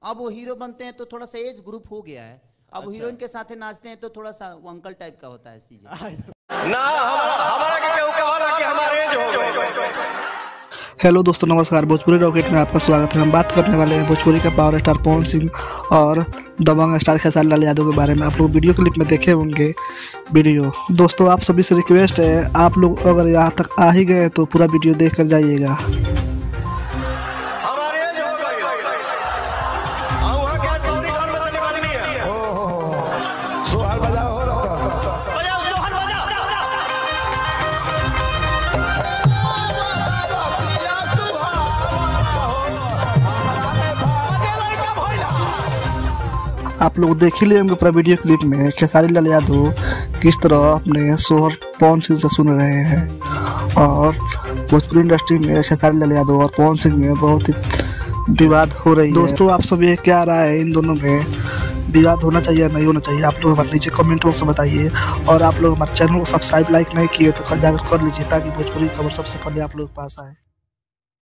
अब वो हीरो बनते हैं तो थोड़ा सा एज ग्रुप हो गया है, अब हीरोइन के साथ नाचते हैं तो थोड़ा सा वो अंकल टाइप का होता है चीजें ना हमारा केहू कहला कि हमारे एज हो गए। हेलो दोस्तों, नमस्कार। भोजपुरी रॉकेट में आपका स्वागत है। हम बात करने वाले हैं भोजपुरी का पावर स्टार पवन सिंह और दबंग स्टार खेसारी लाल यादव के बारे में। आप लोग वीडियो क्लिप में देखे होंगे वीडियो। दोस्तों, आप सभी से रिक्वेस्ट है, आप लोग अगर यहाँ तक आ ही गए तो पूरा वीडियो देख कर जाइएगा। हमारे एज हो गए। वहाँ क्या सौरी घर में चलने वाली नहीं है। सोहर बजाओ, बजाओ सोहर बजाओ। आप लोग देख ही लेंगे पूरा वीडियो क्लिप में खेसारी लाल यादव किस तरह अपने सोहर पवन सिंह से सुन रहे हैं। और भोजपुरी इंडस्ट्री में खेसारी लाल यादव और पवन सिंह में बहुत ही विवाद हो रही है। दोस्तों, आप सभी क्या राय है, इन दोनों में विवाद होना चाहिए या नहीं होना चाहिए, आप लोग हमारे नीचे कमेंट बॉक्स में बताइए। और आप लोग हमारे चैनल को सब्सक्राइब लाइक नहीं किए तो जाकर कर लीजिए, ताकि भोजपुरी खबर सबसे पहले आप लोग के पास आए।